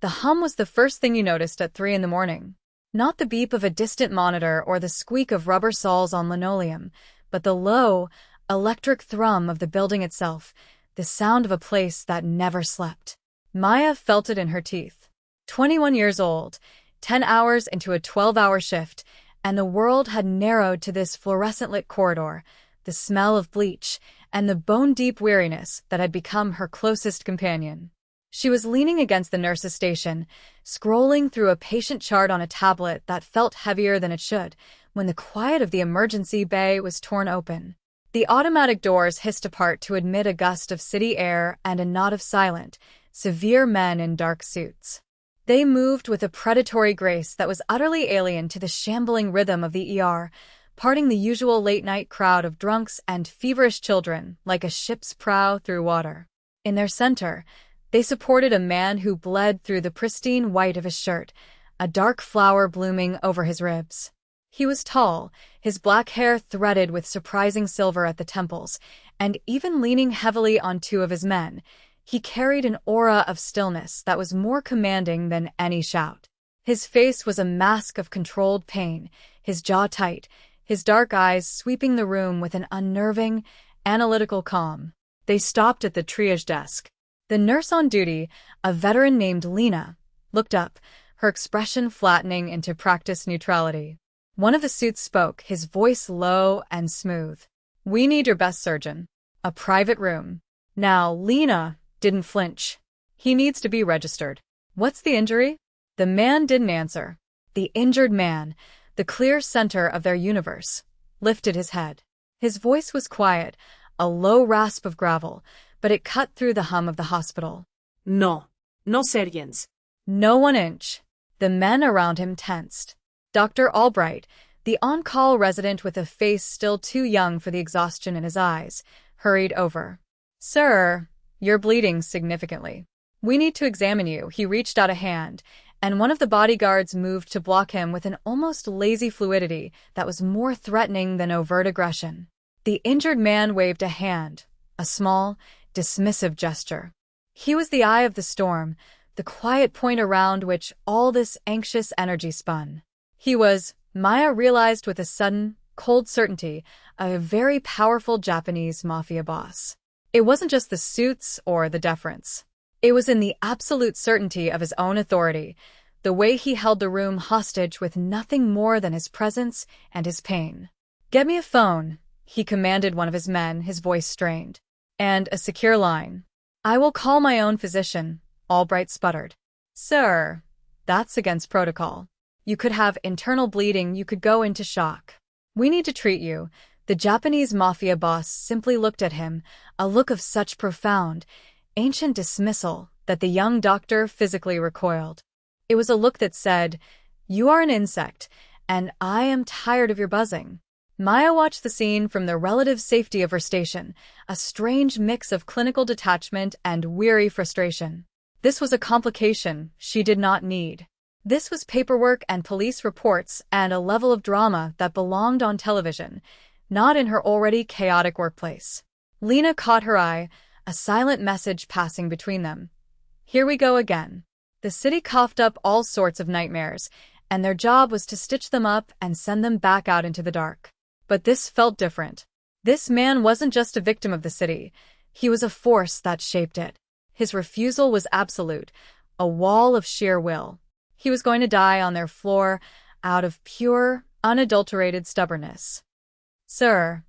The hum was the first thing you noticed at 3 in the morning. Not the beep of a distant monitor or the squeak of rubber soles on linoleum, but the low, electric thrum of the building itself, the sound of a place that never slept. Maya felt it in her teeth. 21 years old, 10 hours into a 12-hour shift, and the world had narrowed to this fluorescent-lit corridor, the smell of bleach, and the bone-deep weariness that had become her closest companion. She was leaning against the nurse's station, scrolling through a patient chart on a tablet that felt heavier than it should, when the quiet of the emergency bay was torn open. The automatic doors hissed apart to admit a gust of city air and a knot of silent, severe men in dark suits. They moved with a predatory grace that was utterly alien to the shambling rhythm of the ER, parting the usual late-night crowd of drunks and feverish children like a ship's prow through water. In their center, they supported a man who bled through the pristine white of his shirt, a dark flower blooming over his ribs. He was tall, his black hair threaded with surprising silver at the temples, and even leaning heavily on 2 of his men, he carried an aura of stillness that was more commanding than any shout. His face was a mask of controlled pain, his jaw tight, his dark eyes sweeping the room with an unnerving, analytical calm. They stopped at the triage desk. The nurse on duty, a veteran named Lena, looked up, her expression flattening into practiced neutrality. One of the suits spoke, his voice low and smooth. "We need your best surgeon. A private room." Now, Lena didn't flinch. "He needs to be registered." "What's the injury?" The man didn't answer. The injured man, the clear center of their universe, lifted his head. His voice was quiet, a low rasp of gravel, but it cut through the hum of the hospital. No surgeons. No 1 inch. The men around him tensed. Dr. Albright, the on-call resident with a face still too young for the exhaustion in his eyes, hurried over. "Sir, you're bleeding significantly. We need to examine you." He reached out a hand, and one of the bodyguards moved to block him with an almost lazy fluidity that was more threatening than overt aggression. The injured man waved a hand, a small, dismissive gesture. He was the eye of the storm, the quiet point around which all this anxious energy spun. He was, Maya realized with a sudden, cold certainty, a very powerful Japanese mafia boss. It wasn't just the suits or the deference. It was in the absolute certainty of his own authority, the way he held the room hostage with nothing more than his presence and his pain. "Get me a phone," he commanded one of his men, his voice strained. "And a secure line." "I will call my own physician," Albright sputtered. "Sir, that's against protocol. You could have internal bleeding, you could go into shock. We need to treat you." The Japanese mafia boss simply looked at him, a look of such profound, ancient dismissal that the young doctor physically recoiled. It was a look that said, "You are an insect, and I am tired of your buzzing." Maya watched the scene from the relative safety of her station, a strange mix of clinical detachment and weary frustration. This was a complication she did not need. This was paperwork and police reports and a level of drama that belonged on television, not in her already chaotic workplace. Lena caught her eye, a silent message passing between them. "Here we go again." The city coughed up all sorts of nightmares, and their job was to stitch them up and send them back out into the dark. But this felt different. This man wasn't just a victim of the city. He was a force that shaped it. His refusal was absolute, a wall of sheer will. He was going to die on their floor out of pure, unadulterated stubbornness. "Sir,"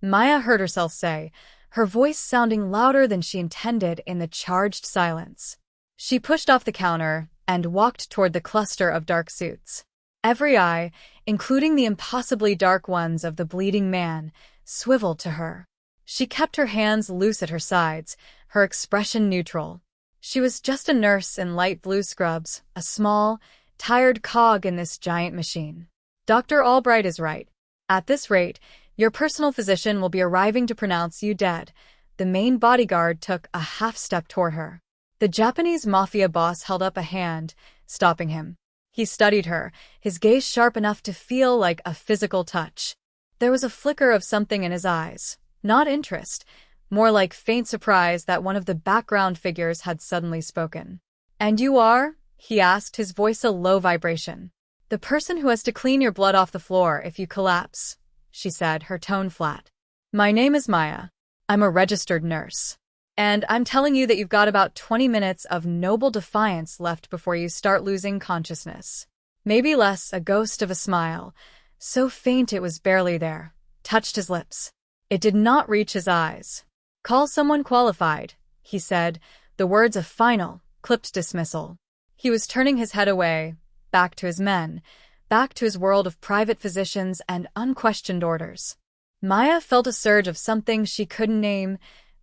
Maya heard herself say, her voice sounding louder than she intended in the charged silence. She pushed off the counter and walked toward the cluster of dark suits. Every eye, including the impossibly dark ones of the bleeding man, swiveled to her. She kept her hands loose at her sides, her expression neutral. She was just a nurse in light blue scrubs, a small, tired cog in this giant machine. "Dr. Albright is right. At this rate, your personal physician will be arriving to pronounce you dead." The main bodyguard took a half-step toward her. The Japanese mafia boss held up a hand, stopping him. He studied her, his gaze sharp enough to feel like a physical touch. There was a flicker of something in his eyes, not interest, more like faint surprise that one of the background figures had suddenly spoken. "And you are?" he asked, his voice a low vibration. The person who has to clean your blood off the floor if you collapse, she said, her tone flat. My name is Maya. I'm a registered nurse. And I'm telling you that you've got about 20 minutes of noble defiance left before you start losing consciousness. Maybe less, a ghost of a smile, so faint it was barely there, touched his lips. It did not reach his eyes. Call someone qualified, he said, the words a final, clipped dismissal. He was turning his head away, back to his men, back to his world of private physicians and unquestioned orders. Maya felt a surge of something she couldn't name,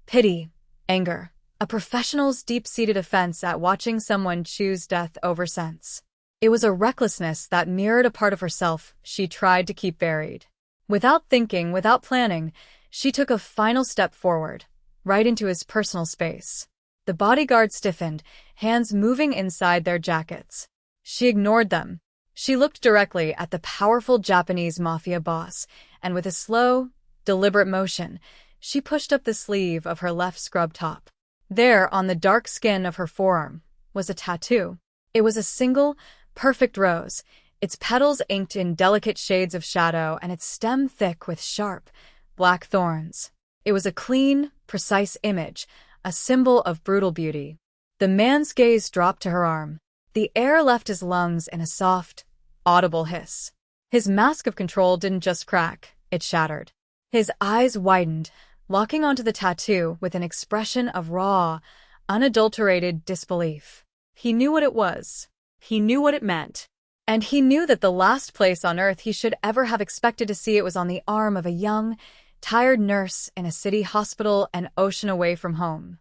pity, anger, a professional's deep-seated offense at watching someone choose death over sense. It was a recklessness that mirrored a part of herself she tried to keep buried. Without thinking, without planning, she took a final step forward, right into his personal space. The bodyguard stiffened, hands moving inside their jackets. She ignored them. She looked directly at the powerful Japanese Mafia boss, and with a slow, deliberate motion, she pushed up the sleeve of her left scrub top. There, on the dark skin of her forearm, was a tattoo. It was a single, perfect rose, its petals inked in delicate shades of shadow and its stem thick with sharp, black thorns. It was a clean, precise image, a symbol of brutal beauty. The man's gaze dropped to her arm. The air left his lungs in a soft, audible hiss. His mask of control didn't just crack, it shattered. His eyes widened, locking onto the tattoo with an expression of raw, unadulterated disbelief. He knew what it was. He knew what it meant. And he knew that the last place on earth he should ever have expected to see it was on the arm of a young, tired nurse in a city hospital an ocean away from home.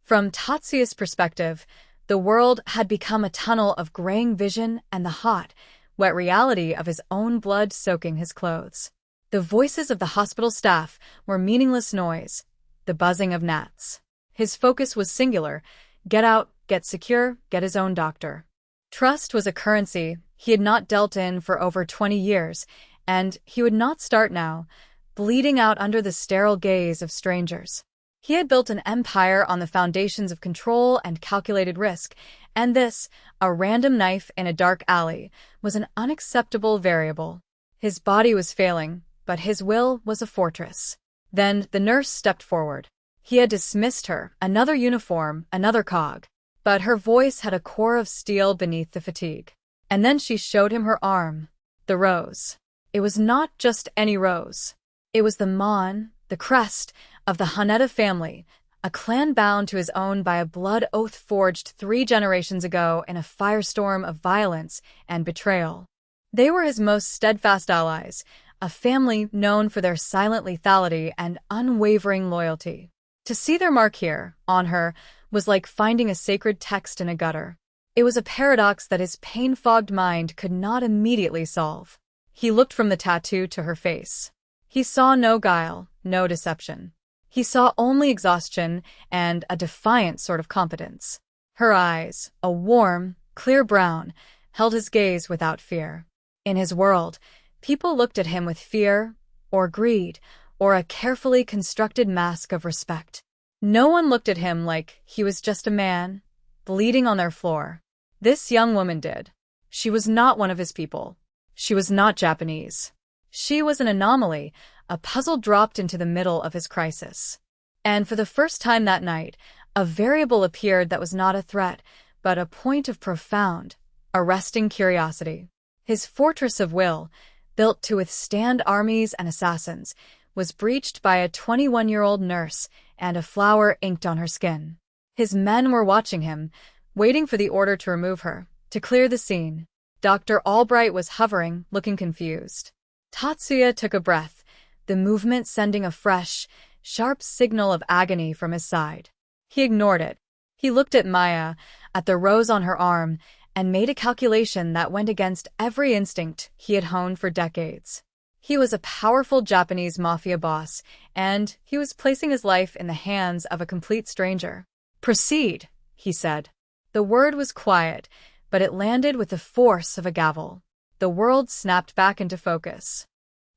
From Tatsuya's perspective, the world had become a tunnel of graying vision and the hot, wet reality of his own blood soaking his clothes. The voices of the hospital staff were meaningless noise, the buzzing of gnats. His focus was singular: get out, get secure, get his own doctor. Trust was a currency he had not dealt in for over 20 years, and he would not start now, bleeding out under the sterile gaze of strangers. He had built an empire on the foundations of control and calculated risk, and this, a random knife in a dark alley, was an unacceptable variable. His body was failing, but his will was a fortress. Then the nurse stepped forward. He had dismissed her, another uniform, another cog. But her voice had a core of steel beneath the fatigue. And then she showed him her arm, the rose. It was not just any rose. It was the mon, the crest, of the Haneda family, a clan bound to his own by a blood oath forged 3 generations ago in a firestorm of violence and betrayal. They were his most steadfast allies, a family known for their silent lethality and unwavering loyalty. To see their mark here, on her, was like finding a sacred text in a gutter. It was a paradox that his pain-fogged mind could not immediately solve. He looked from the tattoo to her face. He saw no guile, no deception. He saw only exhaustion and a defiant sort of competence. Her eyes, a warm, clear brown, held his gaze without fear. In his world, people looked at him with fear, or greed, or a carefully constructed mask of respect. No one looked at him like he was just a man, bleeding on their floor. This young woman did. She was not one of his people. She was not Japanese. She was an anomaly, a puzzle dropped into the middle of his crisis. And for the first time that night, a variable appeared that was not a threat, but a point of profound, arresting curiosity. His fortress of will, built to withstand armies and assassins, was breached by a 21-year-old nurse and a flower inked on her skin. His men were watching him, waiting for the order to remove her, to clear the scene. Dr. Albright was hovering, looking confused. Tatsuya took a breath, the movement sending a fresh, sharp signal of agony from his side. He ignored it. He looked at Maya, at the rose on her arm, and made a calculation that went against every instinct he had honed for decades. He was a powerful Japanese mafia boss, and he was placing his life in the hands of a complete stranger. "Proceed," he said. The word was quiet, but it landed with the force of a gavel. The world snapped back into focus.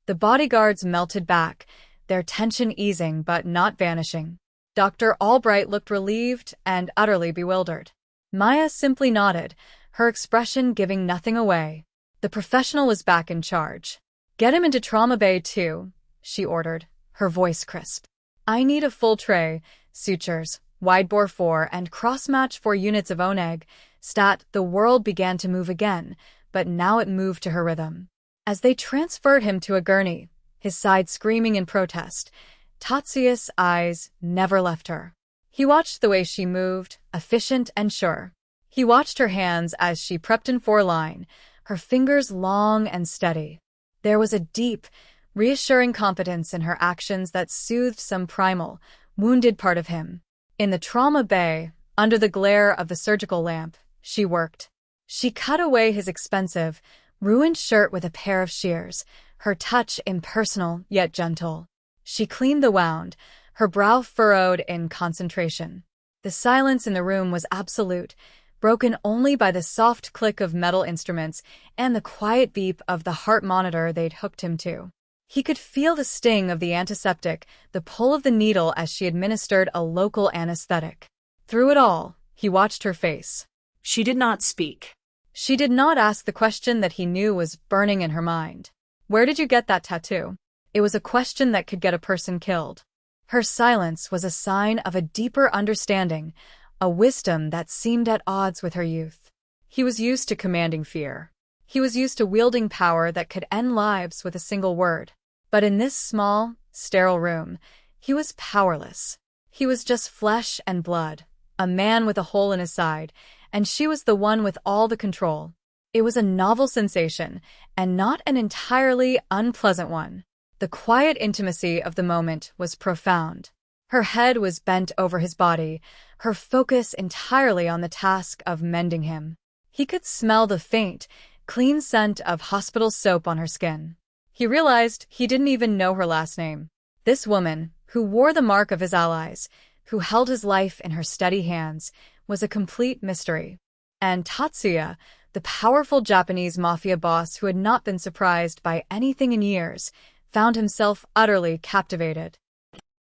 The bodyguards melted back, their tension easing but not vanishing. Dr. Albright looked relieved and utterly bewildered. Maya simply nodded, her expression giving nothing away. The professional was back in charge. "Get him into trauma bay too," she ordered, her voice crisp. "I need a full tray, sutures, wide-bore 4 and cross-match 4 units of oneg, stat." The world began to move again, but now it moved to her rhythm. As they transferred him to a gurney, his side screaming in protest, Tatsuya's eyes never left her. He watched the way she moved, efficient and sure. He watched her hands as she prepped in 4-line, her fingers long and steady. There was a deep, reassuring confidence in her actions that soothed some primal, wounded part of him. In the trauma bay, under the glare of the surgical lamp, she worked. She cut away his expensive, ruined shirt with a pair of shears, her touch impersonal yet gentle. She cleaned the wound, her brow furrowed in concentration. The silence in the room was absolute, broken only by the soft click of metal instruments and the quiet beep of the heart monitor they'd hooked him to. He could feel the sting of the antiseptic, the pull of the needle as she administered a local anesthetic. Through it all, he watched her face. She did not speak. She did not ask the question that he knew was burning in her mind. "Where did you get that tattoo?" It was a question that could get a person killed. Her silence was a sign of a deeper understanding, a wisdom that seemed at odds with her youth. He was used to commanding fear. He was used to wielding power that could end lives with a single word. But in this small, sterile room, he was powerless. He was just flesh and blood, a man with a hole in his side, and she was the one with all the control. It was a novel sensation, and not an entirely unpleasant one. The quiet intimacy of the moment was profound. Her head was bent over his body, her focus entirely on the task of mending him. He could smell the faint, clean scent of hospital soap on her skin. He realized he didn't even know her last name. This woman, who wore the mark of his allies, who held his life in her steady hands, was a complete mystery. And Tatsuya, the powerful Japanese mafia boss who had not been surprised by anything in years, found himself utterly captivated.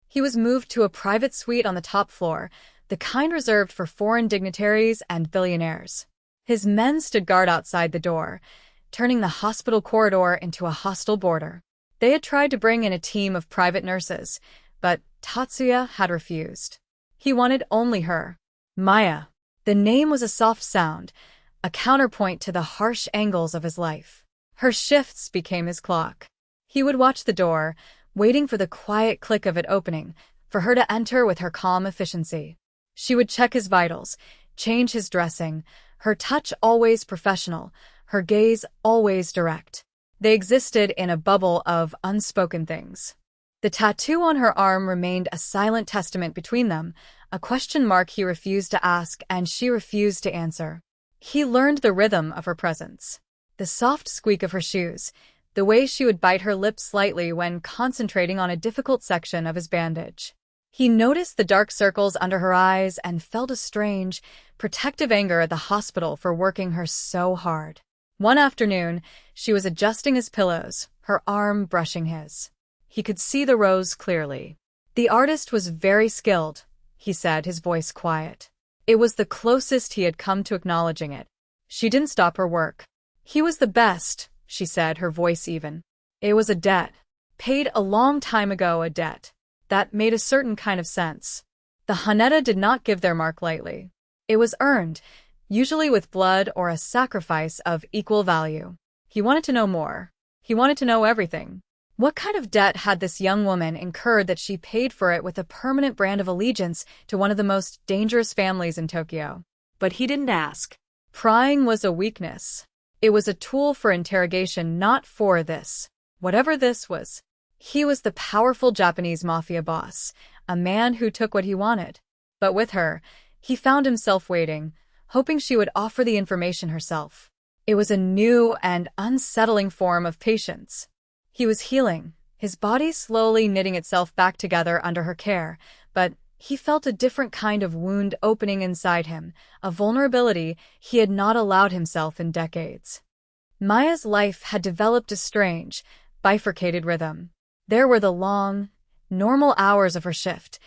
He was moved to a private suite on the top floor, the kind reserved for foreign dignitaries and billionaires. His men stood guard outside the door, turning the hospital corridor into a hostile border. They had tried to bring in a team of private nurses, but Tatsuya had refused. He wanted only her. Maya. The name was a soft sound, a counterpoint to the harsh angles of his life. Her shifts became his clock. He would watch the door, waiting for the quiet click of it opening, for her to enter with her calm efficiency. She would check his vitals, change his dressing, her touch always professional, her gaze always direct. They existed in a bubble of unspoken things. The tattoo on her arm remained a silent testament between them, a question mark he refused to ask and she refused to answer. He learned the rhythm of her presence. The soft squeak of her shoes, the way she would bite her lips slightly when concentrating on a difficult section of his bandage. He noticed the dark circles under her eyes and felt a strange, protective anger at the hospital for working her so hard. One afternoon, she was adjusting his pillows, her arm brushing his. He could see the rose clearly. "The artist was very skilled," he said, his voice quiet. It was the closest he had come to acknowledging it. She didn't stop her work. "He was the best," she said, her voice even. "It was a debt. Paid a long time ago, a debt. That made a certain kind of sense." The Haneda did not give their mark lightly. It was earned, usually with blood or a sacrifice of equal value. He wanted to know more. He wanted to know everything. What kind of debt had this young woman incurred that she paid for it with a permanent brand of allegiance to one of the most dangerous families in Tokyo? But he didn't ask. Prying was a weakness. It was a tool for interrogation, not for this. Whatever this was. He was the powerful Japanese mafia boss, a man who took what he wanted. But with her, he found himself waiting, hoping she would offer the information herself. It was a new and unsettling form of patience. He was healing, his body slowly knitting itself back together under her care, but he felt a different kind of wound opening inside him, a vulnerability he had not allowed himself in decades. Maya's life had developed a strange, bifurcated rhythm. There were the long, normal hours of her shift,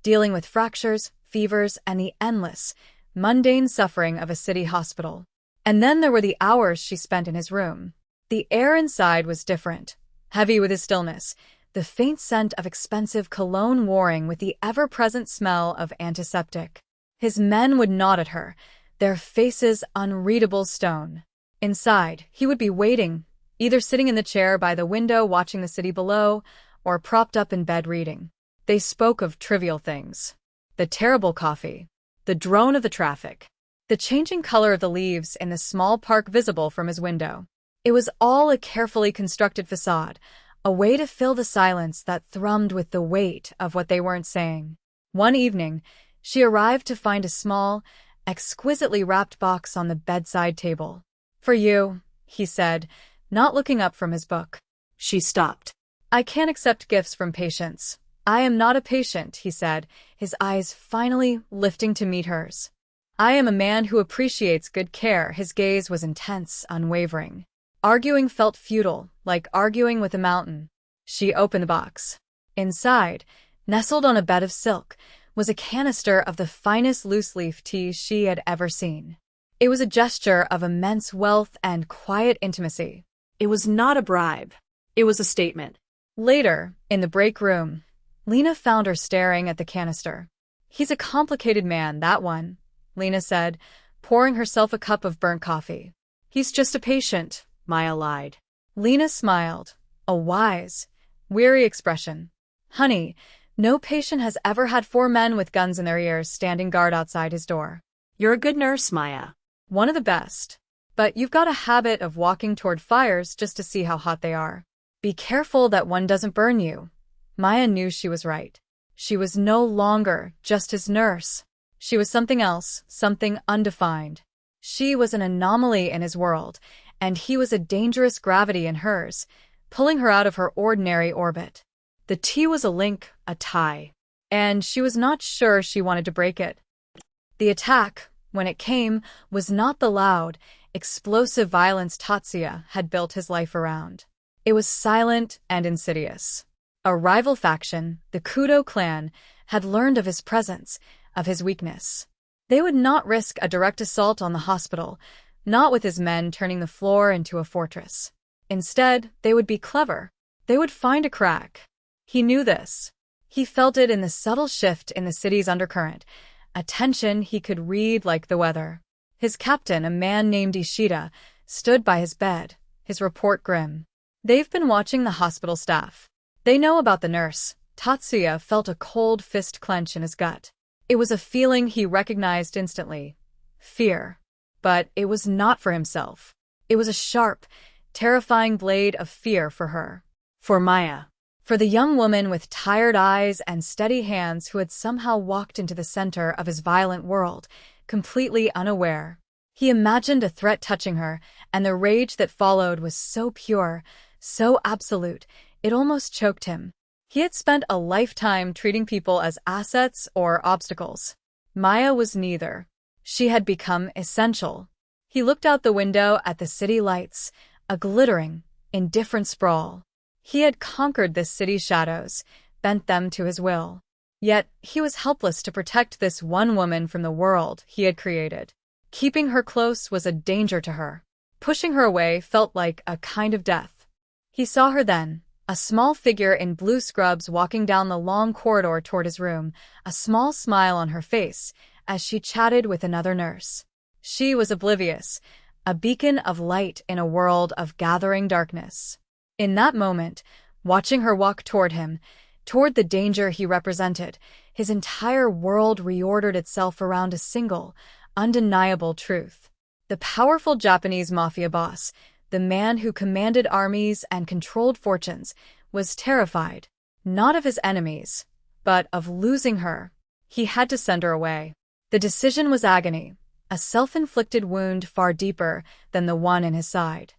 dealing with fractures, fevers, and the endless, mundane suffering of a city hospital. And then there were the hours she spent in his room. The air inside was different, heavy with his stillness, the faint scent of expensive cologne warring with the ever-present smell of antiseptic. His men would nod at her, their faces unreadable stone. Inside, he would be waiting, either sitting in the chair by the window watching the city below, or propped up in bed reading. They spoke of trivial things. The terrible coffee, the drone of the traffic, the changing color of the leaves in the small park visible from his window. It was all a carefully constructed facade, a way to fill the silence that thrummed with the weight of what they weren't saying. One evening, she arrived to find a small, exquisitely wrapped box on the bedside table. "For you," he said, not looking up from his book. She stopped. "I can't accept gifts from patients. I am not a patient," he said, his eyes finally lifting to meet hers. "I am a man who appreciates good care." His gaze was intense, unwavering. Arguing felt futile, like arguing with a mountain. She opened the box. Inside, nestled on a bed of silk, was a canister of the finest loose-leaf tea she had ever seen. It was a gesture of immense wealth and quiet intimacy. It was not a bribe. It was a statement. Later, in the break room, Lena found her staring at the canister. "He's a complicated man, that one," Lena said, pouring herself a cup of burnt coffee. "He's just a patient," Maya lied. Lena smiled, a wise, weary expression. "Honey, no patient has ever had 4 men with guns in their ears standing guard outside his door." "You're a good nurse, Maya." "One of the best. But you've got a habit of walking toward fires just to see how hot they are. Be careful that one doesn't burn you." Maya knew she was right. She was no longer just his nurse. She was something else, something undefined. She was an anomaly in his world, and he was a dangerous gravity in hers, pulling her out of her ordinary orbit. The tea was a link, a tie, and she was not sure she wanted to break it. The attack, when it came, was not the loud, explosive violence Tatsuya had built his life around. It was silent and insidious. A rival faction, the Kudo clan, had learned of his presence, of his weakness. They would not risk a direct assault on the hospital, not with his men turning the floor into a fortress. Instead, they would be clever. They would find a crack. He knew this. He felt it in the subtle shift in the city's undercurrent, a tension he could read like the weather. His captain, a man named Ishida, stood by his bed, his report grim. "They've been watching the hospital staff. They know about the nurse." Tatsuya felt a cold fist clench in his gut. It was a feeling he recognized instantly. Fear. But it was not for himself. It was a sharp, terrifying blade of fear for her. For Maya. For the young woman with tired eyes and steady hands who had somehow walked into the center of his violent world, completely unaware. He imagined a threat touching her, and the rage that followed was so pure, so absolute, it almost choked him. He had spent a lifetime treating people as assets or obstacles. Maya was neither. She had become essential. He looked out the window at the city lights, a glittering, indifferent sprawl. He had conquered this city's shadows, bent them to his will. Yet he was helpless to protect this one woman from the world he had created. Keeping her close was a danger to her. Pushing her away felt like a kind of death. He saw her then, a small figure in blue scrubs walking down the long corridor toward his room, a small smile on her face, as she chatted with another nurse. She was oblivious, a beacon of light in a world of gathering darkness. In that moment, watching her walk toward him, toward the danger he represented, his entire world reordered itself around a single, undeniable truth. The powerful Japanese mafia boss, the man who commanded armies and controlled fortunes, was terrified, not of his enemies, but of losing her. He had to send her away. The decision was agony, a self-inflicted wound far deeper than the one in his side.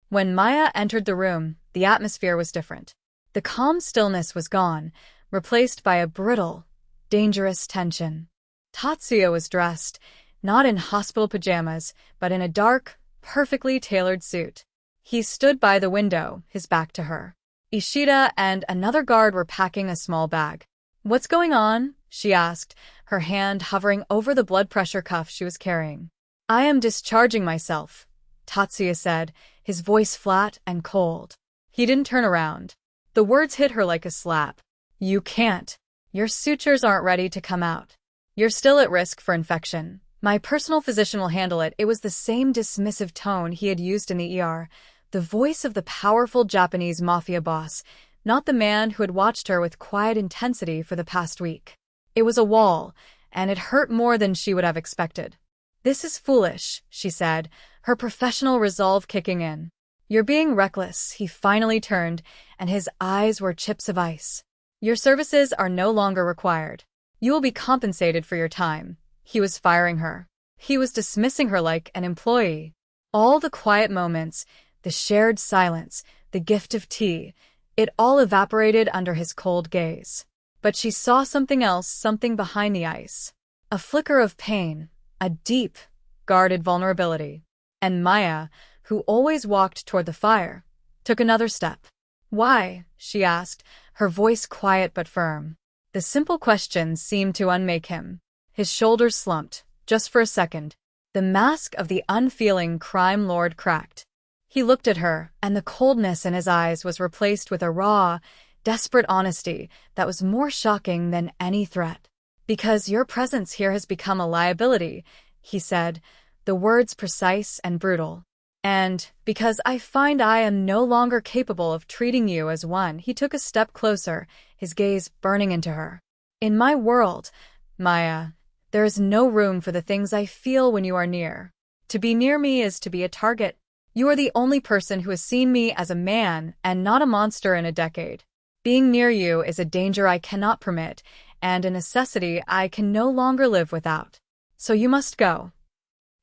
When Maya entered the room, the atmosphere was different. The calm stillness was gone, replaced by a brittle, dangerous tension. Tatsuya was dressed, not in hospital pajamas, but in a dark, perfectly tailored suit. He stood by the window, his back to her. Ishida and another guard were packing a small bag. "What's going on?" she asked, her hand hovering over the blood pressure cuff she was carrying. I am discharging myself, Tatsuya said, his voice flat and cold. He didn't turn around. The words hit her like a slap. You can't. Your sutures aren't ready to come out. You're still at risk for infection. My personal physician will handle it. It was the same dismissive tone he had used in the ER, the voice of the powerful Japanese mafia boss, not the man who had watched her with quiet intensity for the past week. It was a wall, and it hurt more than she would have expected. This is foolish, she said, her professional resolve kicking in. You're being reckless. He finally turned, and his eyes were chips of ice. Your services are no longer required. You will be compensated for your time. He was firing her. He was dismissing her like an employee. All the quiet moments, the shared silence, the gift of tea, it all evaporated under his cold gaze. But she saw something else, something behind the ice. A flicker of pain, a deep, guarded vulnerability. And Maya, who always walked toward the fire, took another step. Why? She asked, her voice quiet but firm. The simple question seemed to unmake him. His shoulders slumped, just for a second. The mask of the unfeeling crime lord cracked. He looked at her, and the coldness in his eyes was replaced with a raw, desperate honesty that was more shocking than any threat. Because your presence here has become a liability, he said, the words precise and brutal. And because I find I am no longer capable of treating you as one. He took a step closer, his gaze burning into her. In my world, Maya, there is no room for the things I feel when you are near. To be near me is to be a target. You are the only person who has seen me as a man and not a monster in a decade. Being near you is a danger I cannot permit, and a necessity I can no longer live without. So you must go.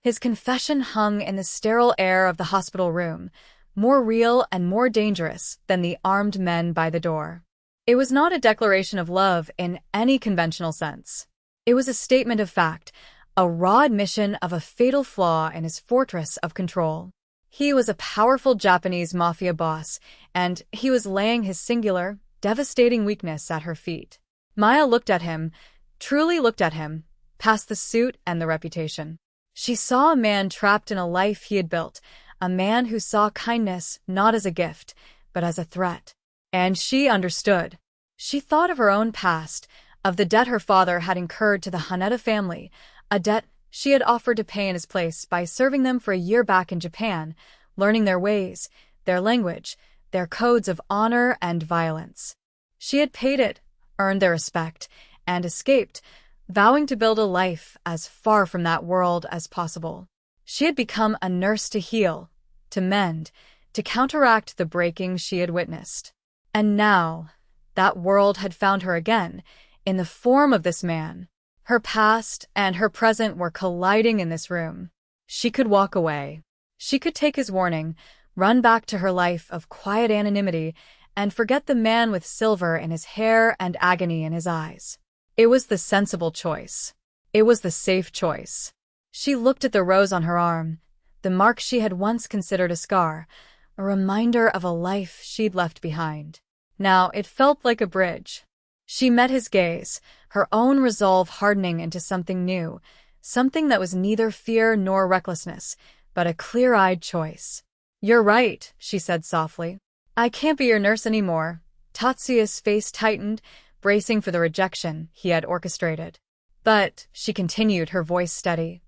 His confession hung in the sterile air of the hospital room, more real and more dangerous than the armed men by the door. It was not a declaration of love in any conventional sense. It was a statement of fact, a raw admission of a fatal flaw in his fortress of control. He was a powerful Japanese mafia boss, and he was laying his singular, devastating weakness at her feet. Maya looked at him, truly looked at him, past the suit and the reputation. She saw a man trapped in a life he had built, a man who saw kindness not as a gift, but as a threat. And she understood. She thought of her own past, of the debt her father had incurred to the Haneda family, a debt she had offered to pay in his place by serving them for a year back in Japan, learning their ways, their language, their codes of honor and violence. She had paid it, earned their respect, and escaped, vowing to build a life as far from that world as possible. She had become a nurse to heal, to mend, to counteract the breaking she had witnessed. And now, that world had found her again, in the form of this man. Her past and her present were colliding in this room. She could walk away. She could take his warning, run back to her life of quiet anonymity, and forget the man with silver in his hair and agony in his eyes. It was the sensible choice. It was the safe choice. She looked at the rose on her arm, the mark she had once considered a scar, a reminder of a life she'd left behind. Now it felt like a bridge. She met his gaze, her own resolve hardening into something new, something that was neither fear nor recklessness, but a clear-eyed choice. You're right, she said softly. I can't be your nurse anymore. Tatsuya's face tightened, bracing for the rejection he had orchestrated. But, she continued, her voice steady,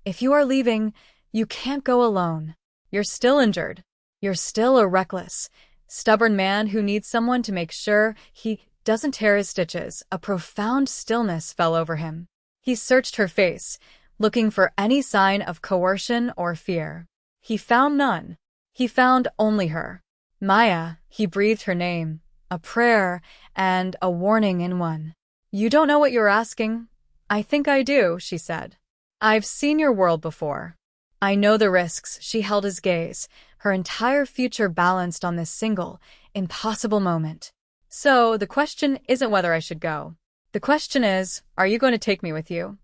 if you are leaving, you can't go alone. You're still injured. You're still a reckless, stubborn man who needs someone to make sure he doesn't tear his stitches. A profound stillness fell over him. He searched her face, looking for any sign of coercion or fear. He found none. He found only her. Maya, he breathed her name, a prayer and a warning in one. You don't know what you're asking? I think I do, she said. I've seen your world before. I know the risks. She held his gaze, her entire future balanced on this single, impossible moment. So, the question isn't whether I should go. The question is, are you going to take me with you?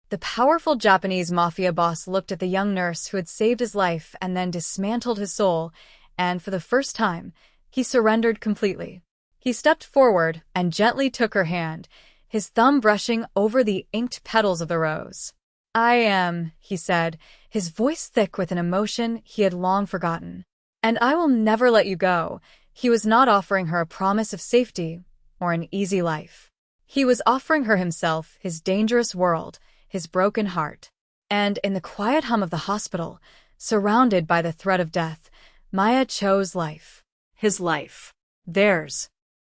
The powerful Japanese mafia boss looked at the young nurse who had saved his life and then dismantled his soul, and for the first time, he surrendered completely. He stepped forward and gently took her hand, his thumb brushing over the inked petals of the rose. I am, he said, his voice thick with an emotion he had long forgotten. And I will never let you go. He was not offering her a promise of safety or an easy life. He was offering her himself, his dangerous world, his broken heart. And in the quiet hum of the hospital, surrounded by the threat of death, Maya chose life. His life. Theirs.